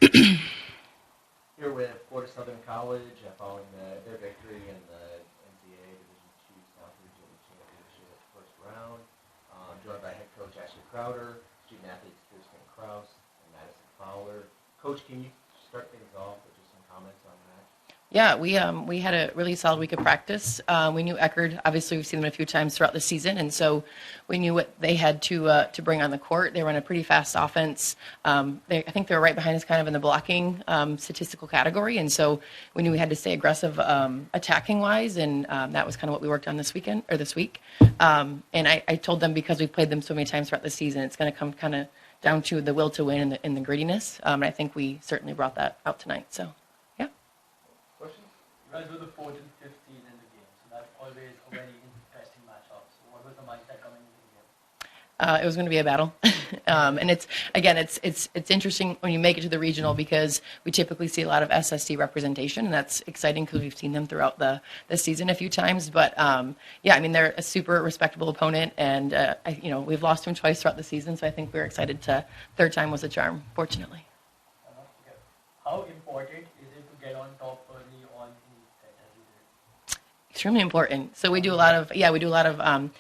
Here with Florida Southern College following their victory in the NCAA Division II South Region Championship first round. Joined by head coach Ashley Crowder, student athletes Kirsten Kraus and Madison Fowler. Coach, can you start things off with just some comments on that? Yeah, we had a really solid week of practice. We knew Eckerd. Obviously, we've seen them a few times throughout the season, and so we knew what they had to bring on the court. They run a pretty fast offense. I think they were right behind us, kind of in the blocking statistical category, and so we knew we had to stay aggressive attacking wise, and that was kind of what we worked on this week. And I told them, because we've played them so many times throughout the season, it's going to come kind of down to the will to win and the grittiness. And I think we certainly brought that out tonight. So. You guys were the 4th and 15 in the game, so that's always a very interesting matchup. So what was the mindset coming into the game? It was going to be a battle, and it's interesting when you make it to the regional, because we typically see a lot of SSC representation, and that's exciting because we've seen them throughout the season a few times. But they're a super respectable opponent, and we've lost them twice throughout the season, so I think we're excited to. Third time was a charm, fortunately. How important is it to get on top early on in each set as you did? Extremely important. So we do a lot of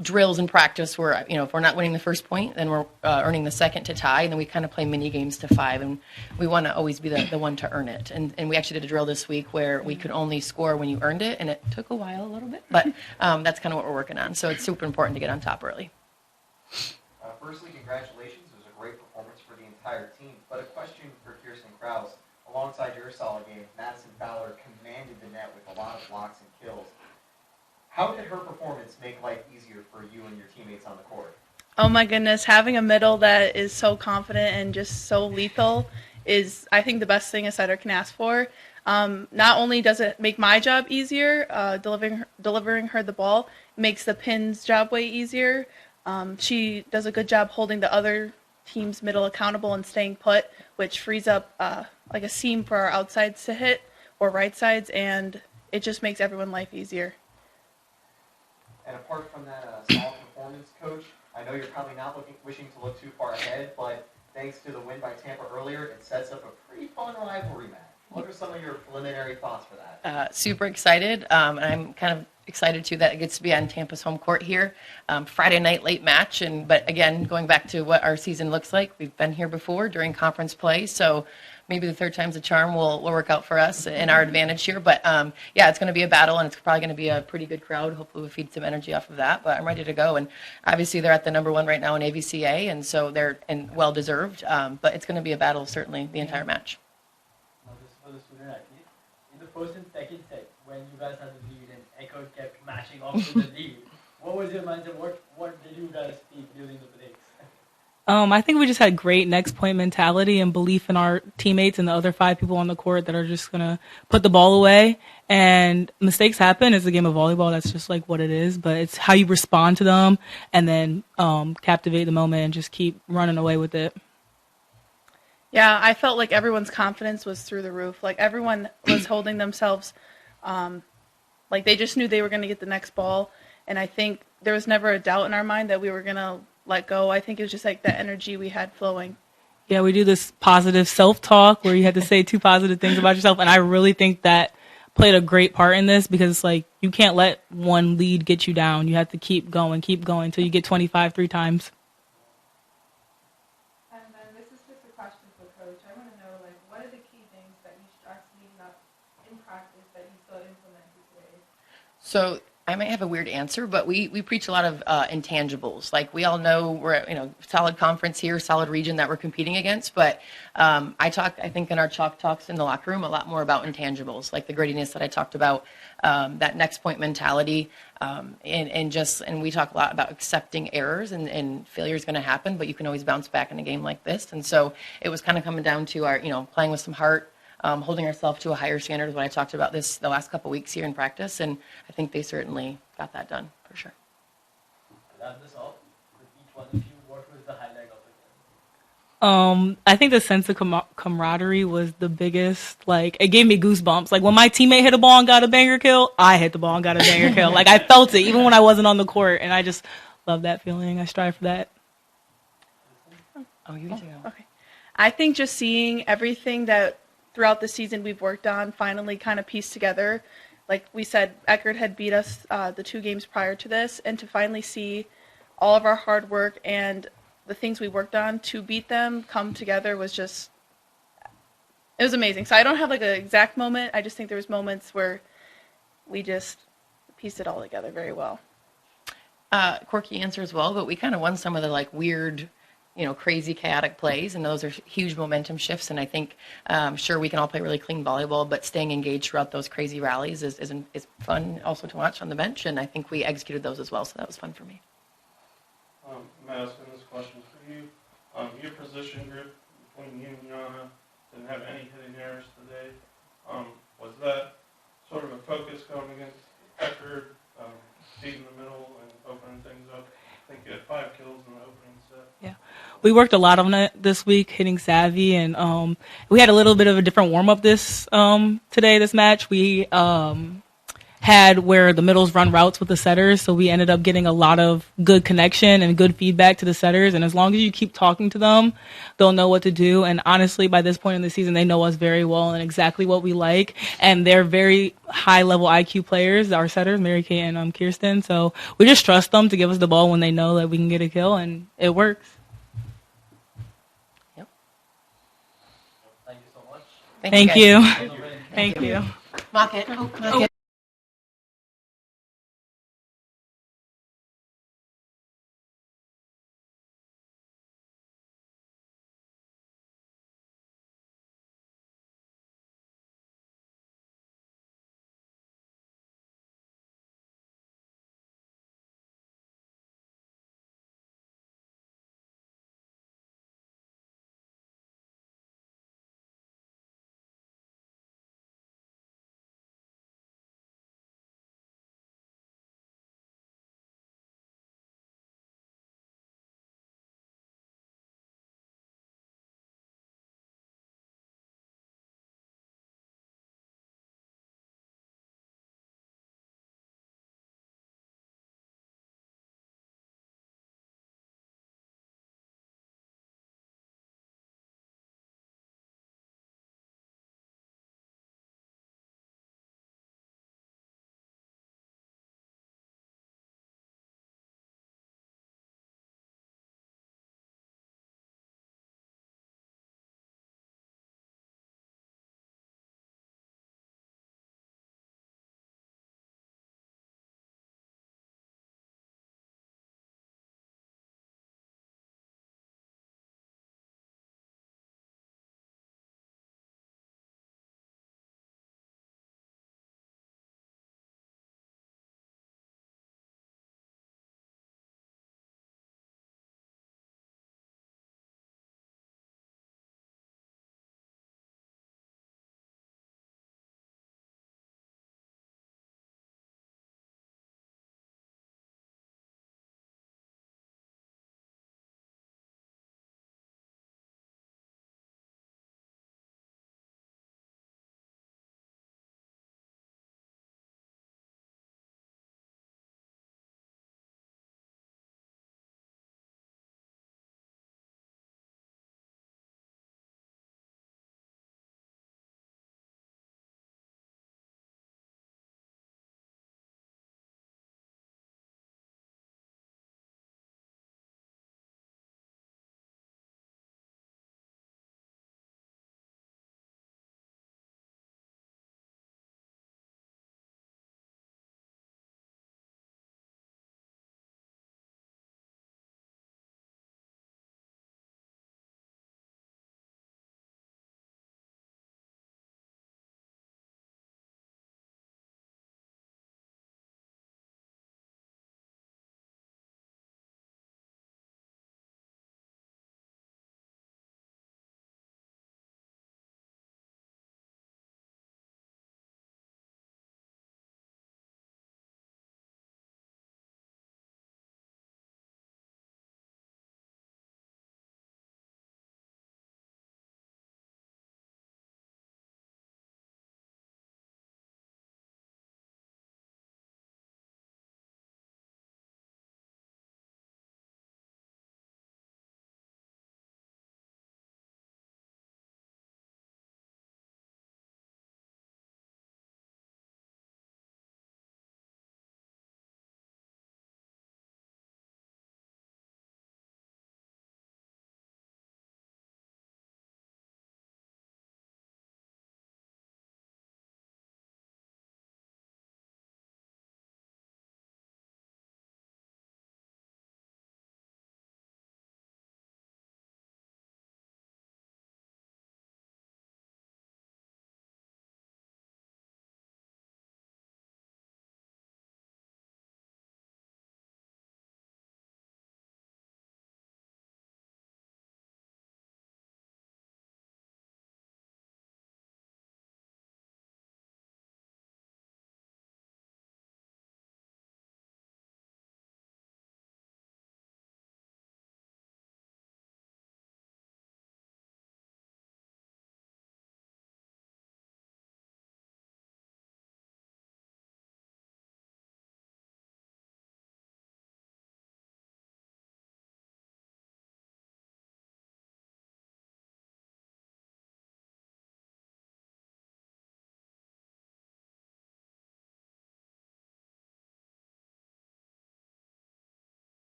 drills in practice where, if we're not winning the first point, then we're earning the second to tie, and then we kind of play mini games to 5, and we want to always be the one to earn it. And we actually did a drill this week where we could only score when you earned it, and it took a while a little bit, but that's kind of what we're working on. So it's super important to get on top early. Firstly, congratulations. It was a great performance for the entire team. But a question for Kirsten Kraus. Alongside your solid game, Madison Fowler commanded the net with a lot of blocks and kills. How did her performance make life easier for you and your teammates on the court? Oh my goodness, having a middle that is so confident and just so lethal is, I think, the best thing a setter can ask for. Not only does it make my job easier, delivering her the ball, it makes the pin's job way easier. She does a good job holding the other team's middle accountable and staying put, which frees up like a seam for our outsides to hit, or right sides, and it just makes everyone's life easier. And apart from that solid performance, Coach, I know you're probably not wishing to look too far ahead, but thanks to the win by Tampa earlier, it sets up a pretty fun rivalry match. What are some of your preliminary thoughts for that? Super excited, and I'm kind of excited too that it gets to be on Tampa's home court here. Friday night late match, but again, going back to what our season looks like, we've been here before during conference play, so maybe the third time's a charm will work out for us in our advantage here. But it's going to be a battle, and it's probably going to be a pretty good crowd. Hopefully we'll feed some energy off of that, but I'm ready to go. And obviously they're at the number 1 right now in AVCA, and so they're well deserved, but it's going to be a battle certainly the entire match. Now this is for the student athlete. In the first and second set, when you guys had the lead and Eckerd kept matching off to the lead, what was your mindset? What did you guys speak during the breaks? I think we just had great next point mentality and belief in our teammates and the other 5 people on the court that are just going to put the ball away. And mistakes happen. It's a game of volleyball. That's just like what it is. But it's how you respond to them and then captivate the moment and just keep running away with it. Yeah, I felt like everyone's confidence was through the roof. Like everyone was holding themselves, like they just knew they were going to get the next ball. And I think there was never a doubt in our mind that we were going to let go. I think it was just like the energy we had flowing. Yeah, we do this positive self-talk where you had to say 2 positive things about yourself. And I really think that played a great part in this, because it's like you can't let one lead get you down. You have to keep going until you get 25 3 times. And then this is just a question for Coach. I want to know, what are the key things that you stressed leading up in practice that you still implemented today? So I might have a weird answer, but we preach a lot of intangibles. Like we all know we're solid conference here, solid region that we're competing against. But I think in our chalk talks in the locker room a lot more about intangibles, like the grittiness that I talked about, that next point mentality, and we talk a lot about accepting errors and failure is going to happen, but you can always bounce back in a game like this. And so it was kind of coming down to our playing with some heart. Holding ourselves to a higher standard is what I talked about the last couple of weeks here in practice, and I think they certainly got that done for sure. To wrap this up, with each one of you, what was the highlight of the game? I think the sense of camaraderie was the biggest. Like, it gave me goosebumps. Like, when my teammate hit a ball and got a banger kill, I hit the ball and got a banger kill. Like, I felt it even when I wasn't on the court, and I just love that feeling. I strive for that. Oh, you too. Okay. I think just seeing everything that throughout the season we've worked on finally kind of pieced together. Like we said, Eckerd had beat us the 2 games prior to this, and to finally see all of our hard work and the things we worked on to beat them come together was just, it was amazing. So I don't have like an exact moment. I just think there was moments where we just pieced it all together very well. Quirky answer as well, but we kind of won some of the like weird, crazy chaotic plays, and those are huge momentum shifts. And I think, sure, we can all play really clean volleyball, but staying engaged throughout those crazy rallies is fun also to watch on the bench. And I think we executed those as well, so that was fun for me. Madison, this question for you. Your position group between you and Yana didn't have any hitting errors today. Was that sort of a focus going against Eckerd, feeding the middle and opening things up? I think you had 5 kills in the opening set. Yeah, we worked a lot on it this week, hitting savvy, and we had a little bit of a different warm up this match. We had where the middles run routes with the setters, so we ended up getting a lot of good connection and good feedback to the setters. And as long as you keep talking to them, they'll know what to do. And honestly, by this point in the season, they know us very well and exactly what we like. And they're very high level IQ players, our setters, Mary Kay and Kirsten. So we just trust them to give us the ball when they know that we can get a kill, and it works. Yep. Thank you so much. Thank you. Thank you. Thank you. Mock it. Mock it.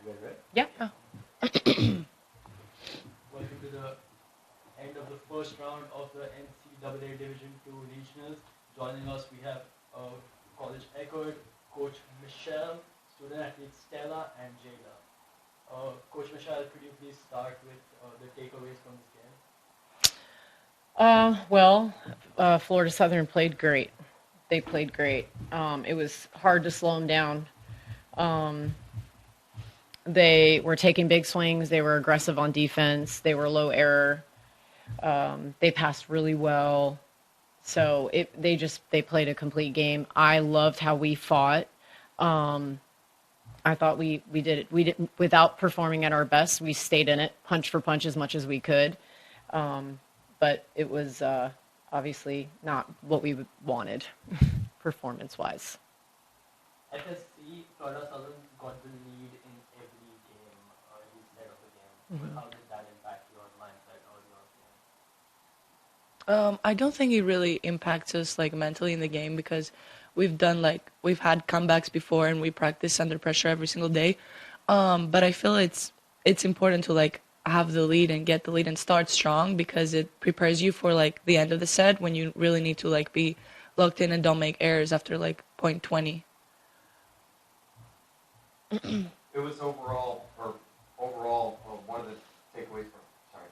You guys ready? Yeah. Welcome to the end of the first round of the NCAA Division II Regionals. Joining us, we have College Eckerd, Coach Michelle, student athletes Stella and Jayla. Coach Michelle, could you please start with the takeaways from this game? Florida Southern played great. They played great. It was hard to slow them down. They were taking big swings. They were aggressive on defense. They were low error. They passed really well. So they played a complete game. I loved how we fought. I thought we did it. We didn't, without performing at our best, we stayed in it, punch for punch as much as we could. But it was obviously not what we wanted performance-wise. FSC, Florida Southern got the lead in every game, each side of the game. Mm-hmm. How did that impact your mindset or your game? I don't think it really impacts us like mentally in the game because we've had comebacks before and we practice under pressure every single day. But I feel it's important to like have the lead and get the lead and start strong because it prepares you for like the end of the set when you really need to like be locked in and don't make errors after like point 20. It was overall, one of the takeaways from, sorry,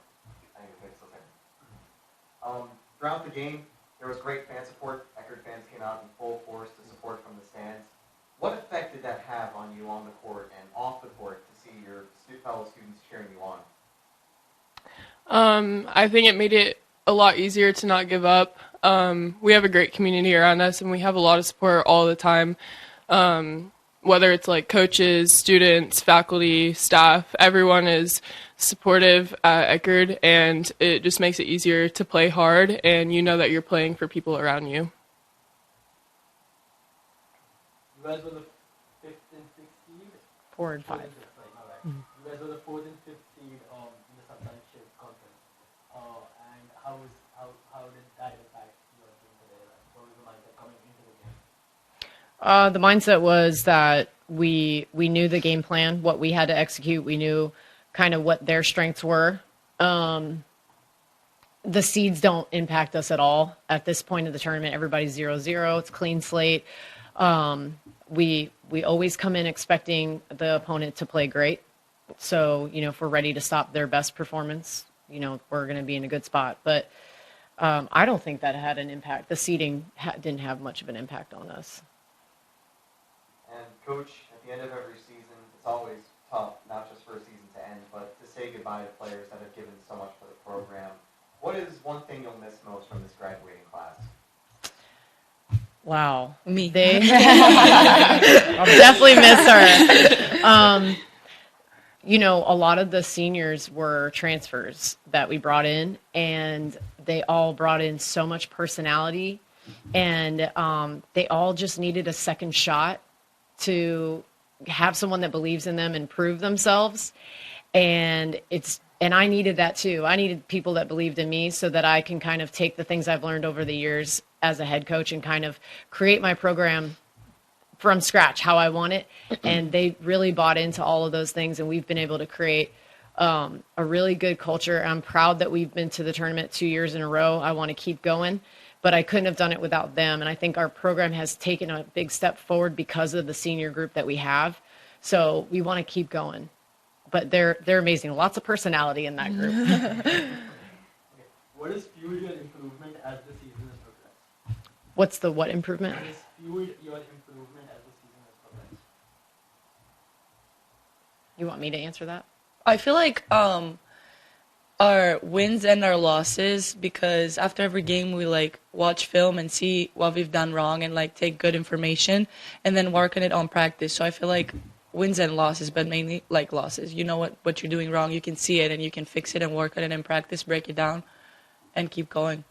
I need to fix the second. Throughout the game, there was great fan support. Eckerd fans came out in full force to support from the stands. What effect did that have on you on the court and off the court to see your fellow students cheering you on? I think it made it a lot easier to not give up. We have a great community around us, and we have a lot of support all the time. Whether it's like coaches, students, faculty, staff, everyone is supportive at Eckerd, and it just makes it easier to play hard, and you know that you're playing for people around you. You guys were the 5th and 6th seed? 4 and 5. All right. You guys were the 4th and 5th seed in the Sunshine Shield Conference. And how did that impact your team today? Like, what was the mindset coming into the game? The mindset was that we knew the game plan, what we had to execute. We knew kind of what their strengths were. The seeds don't impact us at all at this point of the tournament. Everybody's 0-0. It's a clean slate. We always come in expecting the opponent to play great. So, if we're ready to stop their best performance, we're going to be in a good spot. But I don't think that had an impact. The seeding didn't have much of an impact on us. And Coach, at the end of every season, it's always tough, not just for a season to end, but to say goodbye to players that have given so much for the program. What is one thing you'll miss most from this graduating class? Wow. Me. I'll definitely miss her. A lot of the seniors were transfers that we brought in, and they all brought in so much personality, and they all just needed a second shot to have someone that believes in them and prove themselves. And I needed that too. I needed people that believed in me so that I can kind of take the things I've learned over the years as a head coach and kind of create my program from scratch how I want it. And they really bought into all of those things, and we've been able to create a really good culture. I'm proud that we've been to the tournament 2 years in a row. I want to keep going, but I couldn't have done it without them. And I think our program has taken a big step forward because of the senior group that we have. So we want to keep going. But they're amazing. Lots of personality in that group. What has fueled your improvement as the season has progressed? What's the what improvement? What has fueled your improvement as the season has progressed? You want me to answer that? I feel like our wins and our losses, because after every game we like watch film and see what we've done wrong and like take good information and then work on it on practice. So I feel like wins and losses, but mainly like losses. You know what you're doing wrong, you can see it and you can fix it and work on it in practice, break it down, and keep going.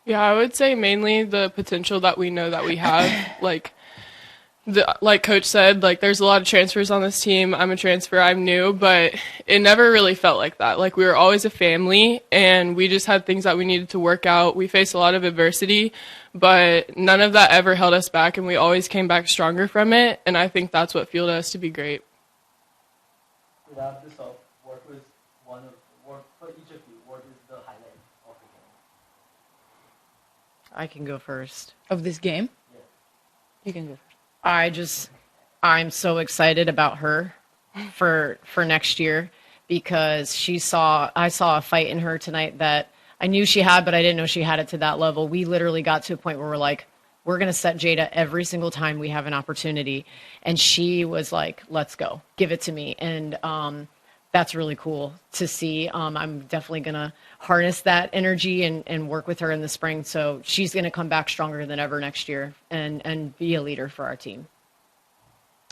Yeah, I would say mainly the potential that we know that we have. like Coach said, like there's a lot of transfers on this team. I'm a transfer, I'm new, but it never really felt like that. Like we were always a family, and we just had things that we needed to work out. We faced a lot of adversity, but none of that ever held us back, and we always came back stronger from it, and I think that's what fueled us to be great. wrap this up, what for each of you, what is the highlight of the game? I can go first. Of this game? Yeah. You can go first. I'm so excited about her for next year because I saw a fight in her tonight that I knew she had, but I didn't know she had it to that level. We literally got to a point where we're like, we're going to set Jada every single time we have an opportunity. And she was like, let's go, give it to me. And that's really cool to see. I'm definitely going to harness that energy and work with her in the spring. So she's going to come back stronger than ever next year and be a leader for our team.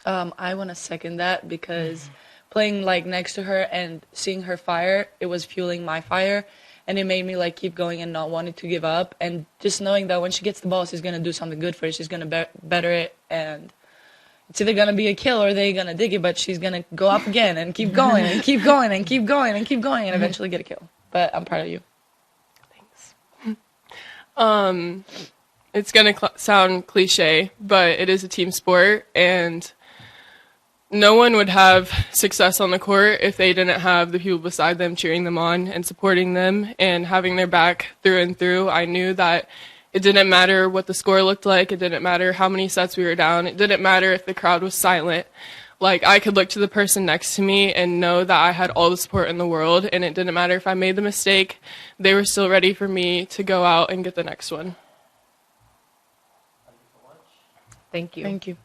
I want to second that because playing like next to her and seeing her fire, it was fueling my fire. And it made me like keep going and not wanting to give up. And just knowing that when she gets the ball, she's going to do something good for it. She's going to better it. And it's either going to be a kill or they're going to dig it. But she's going to go up again and keep going and keep going and keep going and keep going and eventually get a kill. But I'm proud of you. Thanks. It's going to sound cliche, but it is a team sport. And no one would have success on the court if they didn't have the people beside them cheering them on and supporting them and having their back through and through. I knew that it didn't matter what the score looked like. It didn't matter how many sets we were down. It didn't matter if the crowd was silent. Like, I could look to the person next to me and know that I had all the support in the world, and it didn't matter if I made the mistake. They were still ready for me to go out and get the next one. Thank you so much. Thank you. Thank you.